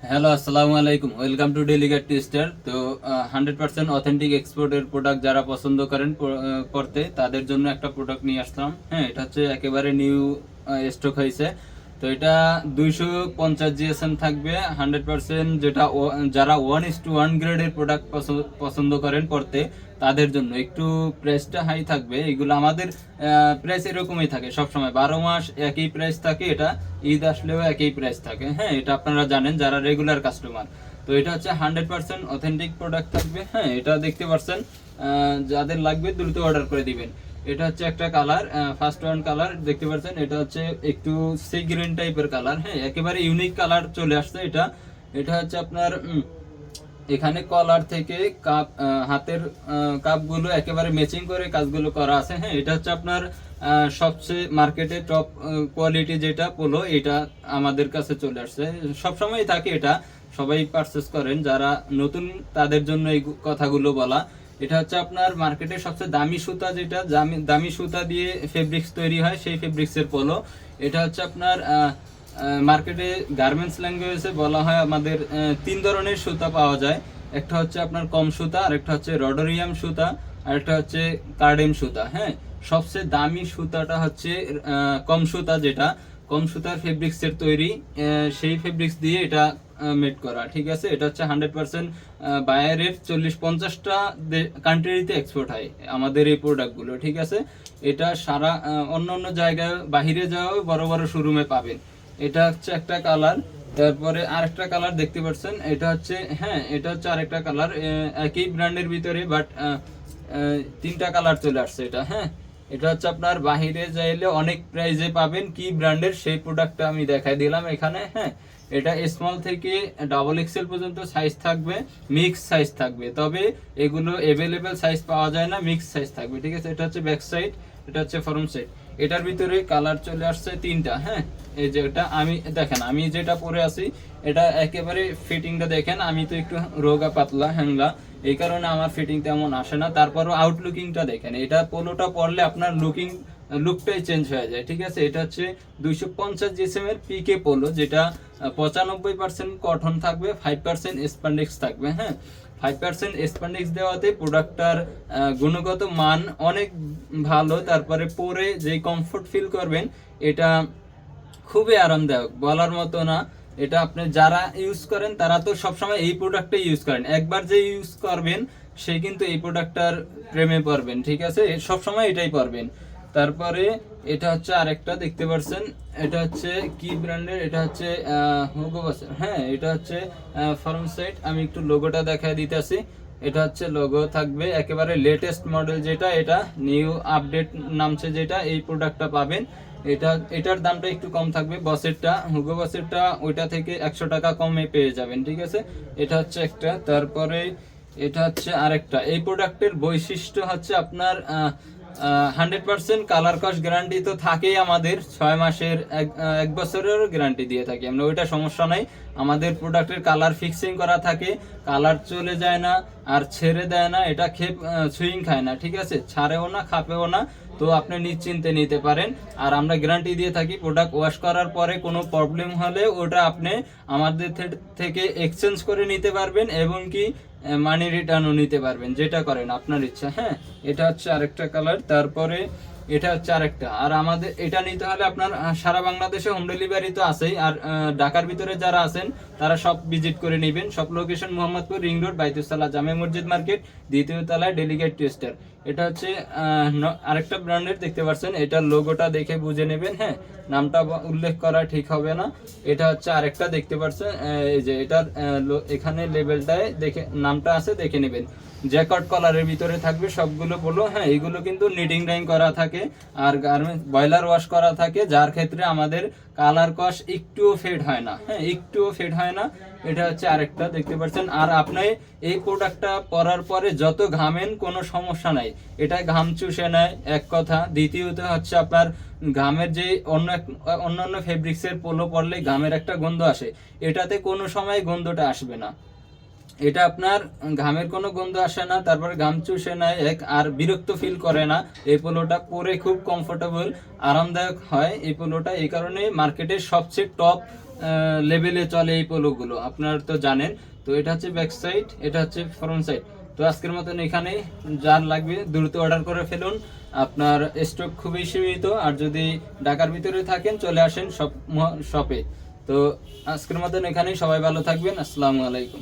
Hello, আসসালামু আলাইকুম। Welcome to delegate tester. তো 100% অথেন্টিক এক্সপোর্টের প্রোডাক্ট যারা পছন্দ করেন পড়তে, তাদের জন্য একটা প্রোডাক্ট নিয়ে আসলাম। হ্যাঁ, এটা হচ্ছে একেবারে নিউ স্টক হয়েছে। তো এটা 250 জিএসএম থাকবে 100%, যেটা যারা 1:1 গ্রেডের প্রোডাক্ট পছন্দ করেন পড়তে, তাদের জন্য একটু প্রাইসটা হাই থাকবে। এগুলো আমাদের প্রাইস এরকমই থাকে সবসময়, 12 মাস একই প্রাইস থাকে। এটা ঈদ আসলেও একই প্রাইস থাকে। হ্যাঁ, এটা আপনারা জানেন যারা রেগুলার কাস্টমার। তো এটা হচ্ছে 100% অথেন্টিক প্রোডাক্ট থাকবে। হ্যাঁ, এটা দেখতে পাচ্ছেন, যাদের লাগবে দ্রুত অর্ডার করে দিবেন। এটা হচ্ছে একটা কালার, ফার্স্ট ওয়ান কালার দেখতে পাচ্ছেন। এটা হচ্ছে একটু সি গ্রিন টাইপের কালার। হ্যাঁ, একেবারে ইউনিক কালার চলে আসছে এটা। এটা হচ্ছে আপনার এখানে কলার থেকে কাপ, হাতের কাপগুলো একেবারে ম্যাচিং করে কাজগুলো করা আছে। হ্যাঁ, এটা হচ্ছে আপনার সবচেয়ে মার্কেটে টপ কোয়ালিটি যেটা পোলো, এটা আমাদের কাছে চলে আসছে। সবসময় থাকে এটা, সবাই পারচেস করেন যারা নতুন, তাদের জন্য এই কথাগুলো বলা। এটা হচ্ছে আপনার মার্কেটে সবচেয়ে দামি সুতা, যেটা দামি সুতা দিয়ে ফেব্রিক্স তৈরি হয়, সেই ফেব্রিক্সের পোলো। এটা হচ্ছে আপনার মার্কেটে গার্মেন্টস ল্যাঙ্গুয়েজে বলা হয় আমাদের 3 ধরনের সুতা পাওয়া যায়। একটা হচ্ছে আপনার কম সুতা, আরেকটা হচ্ছে রডোরিয়াম সুতা, আরেকটা হচ্ছে কার্ডেম সুতা। হ্যাঁ, সবচেয়ে দামি সুতাটা হচ্ছে কম সুতা, যেটা কম সুতার ফেব্রিক্সের তৈরি। সেই ফেব্রিক্স দিয়ে এটা মেড করা। ঠিক আছে, এটা হচ্ছে 100% বাইরের 40-50টা কান্ট্রিতে এক্সপোর্ট হয় আমাদের এই প্রোডাক্টগুলো। ঠিক আছে, এটা সারা অন্য অন্য জায়গায় বাহিরে যাওয়াও বড় বড় শোরুমে পাবেন। এটা হচ্ছে একটা কালার। তারপরে আরেকটা কালার দেখতে পাচ্ছেন, এটা হচ্ছে, হ্যাঁ, এটা হচ্ছে আরেকটা কালার একই ব্র্যান্ডের ভিতরে, বাট 3টা কালার চলে আসছে এটা। হ্যাঁ, এটা হচ্ছে আপনার বাহিরে যাইলে অনেক প্রাইজে পাবেন। কি ব্র্যান্ডের সেই প্রোডাক্টটা আমি দেখাই দিলাম এখানে। হ্যাঁ, এটা স্মল থেকে ডাবল এক্সেল পর্যন্ত সাইজ থাকবে, মিক্স সাইজ থাকবে। তবে এগুলো এভেলেবেল সাইজ পাওয়া যায় না, মিক্স সাইজ থাকবে। ঠিক আছে, এটা হচ্ছে ব্যাক সাইড, এটা হচ্ছে ফ্রন্ট সাইড। এটার ভিতরে কালার চলে আসছে 3টা। হ্যাঁ, এই যে এটা আমি দেখেন, আমি যেটা পরে আছি, এটা একেবারে ফিটিংটা দেখেন। আমি তো একটু রোগা পাতলা হ্যাংলা, এই কারণে আমার ফিটিং তেমন আসে না। তারপরও আউটলুকিংটা দেখেন, এটা পোলোটা পরলে আপনার লুকটাই চেঞ্জ হয়ে যায়। ঠিক আছে, এটা হচ্ছে 250 জিএসএম এর পিকে পোলো, যেটা 95% কটন থাকবে, 5% স্প্যান্ডেক্স থাকবে। হ্যাঁ, 5% স্প্যান্ডেক্স দেওয়াতে প্রোডাক্টটার গুণগত মান অনেক ভালো। তারপরে পরে যে কমফোর্ট ফিল করবেন, এটা খুবই আরামদায়ক, বলার মতো না। এটা আপনি যারা ইউজ করেন তারা তো সবসময় এই প্রোডাক্টটাই ইউজ করেন। একবার যে ইউজ করবেন, সে কিন্তু এই প্রোডাক্টটার প্রেমে পড়বেন। ঠিক আছে, সবসময় এটাই পরবেন। তারপরে এটা হচ্ছে আরেকটা দেখতে পাচ্ছেন, এটা হচ্ছে কি ব্র্যান্ডের, এটা হচ্ছে হুগো বস। হ্যাঁ, এটা হচ্ছে ফ্রন্ট সাইড। আমি একটু লোগোটা দেখায় দিতেছি। এটা হচ্ছে লোগো থাকবে, একেবারে লেটেস্ট মডেল যেটা, এটা নিউ আপডেট নামছে যেটা, এই প্রোডাক্টটা পাবেন। এটার দামটা একটু কম থাকবে, বসেরটা, হুগো বসেরটা ওইটা থেকে 100 টাকা কমে পেয়ে যাবেন। ঠিক আছে, এটা হচ্ছে একটা। তারপরে এটা হচ্ছে আরেকটা। এই প্রোডাক্টের বৈশিষ্ট্য হচ্ছে আপনার 100% কালার কস গ্যারান্টি তো থাকেই আমাদের। 6 মাসের, 1 বছরেরও গ্যারান্টি দিয়ে থাকি আমরা, ওইটা সমস্যা নাই। আমাদের প্রোডাক্টের কালার ফিক্সিং করা থাকে, কালার চলে যায় না আর ছেড়ে দেয় না। এটা সুইং খায় না। ঠিক আছে, ছাড়েও না, খাপেও না। তো আপনি নিশ্চিন্তে নিতে পারেন। আর আমরা গ্যারান্টি দিয়ে থাকি, প্রোডাক্ট ওয়াশ করার পরে কোনো প্রবলেম হলে ওটা আপনি আমাদের থেকে এক্সচেঞ্জ করে নিতে পারবেন, এবং কি মানি রিটার্নও নিতে পারবেন, যেটা করেন আপনার ইচ্ছা। হ্যাঁ, এটা হচ্ছে আরেকটা কালার। তারপরে এটা হচ্ছে আরেকটা। আর আমাদের এটা নিতে হলে আপনার সারা বাংলাদেশে হোম ডেলিভারি তো আছেই। আর ঢাকার ভিতরে যারা আছেন তারা সব ভিজিট করে নেবেন। সব লোকেশন মোহাম্মদপুর রিং রোড, বাইতুসালা জামে মসজিদ মার্কেট, 2য় তলায় ডেলিগেট টেস্টার। এটা হচ্ছে আরেকটা ব্র্যান্ডের দেখতে পাচ্ছেন, এটার লোগোটা দেখে বুঝে নেবেন। হ্যাঁ, নামটা উল্লেখ করা ঠিক হবে না। এটা হচ্ছে আরেকটা দেখতে পাচ্ছেন, এই যে এটার এখানে লেবেলটায় দেখে নামটা আছে, দেখে নেবেন। জ্যাকট কলারের ভিতরে থাকবে সবগুলো বলো। হ্যাঁ, এইগুলো কিন্তু নিটিং ডাইং করা থাকে আর গার্মেন্টস বয়লার ওয়াশ করা থাকে, যার ক্ষেত্রে আমাদের কালার কস একটুও ফেড হয় না। হ্যাঁ, একটুও ফেড হয় না। এটা হচ্ছে আরেকটা দেখতে পাচ্ছেন। আর আপনি এই প্রোডাক্টটা পরার পরে যত ঘামেন কোনো সমস্যা নাই, এটা ঘাম চুষে নেয় এক কথা। দ্বিতীয়ত হচ্ছে আপনার ঘামের যে অন্যান্য ফেব্রিক্সের পোলো পরলে ঘামের একটা গন্ধ আসে, এটাতে কোনো সময় গন্ধটা আসবে না। এটা আপনার ঘামের কোনো গন্ধ আসে না, তারপরে ঘাম চুষে নেয় আর বিরক্ত ফিল করে না। এই পোলোটা পরে খুব কমফোর্টেবল, আরামদায়ক হয় এই পোলোটা। এই কারণে মার্কেটের সবচেয়ে টপ লেভেলে চলে এই পোলোগুলো, আপনারা তো জানেন। তো এটা হচ্ছে ব্যাক সাইড, এটা হচ্ছে ফ্রন্ট সাইড। তো আজকের মতন এখানে, যার লাগবে দ্রুত অর্ডার করে ফেলুন, আপনার স্টক খুবই সীমিত। আর যদি ঢাকার ভিতরে থাকেন চলে আসেন শপে। তো আজকের মতন এখানেই, সবাই ভালো থাকবেন, আসসালামু আলাইকুম।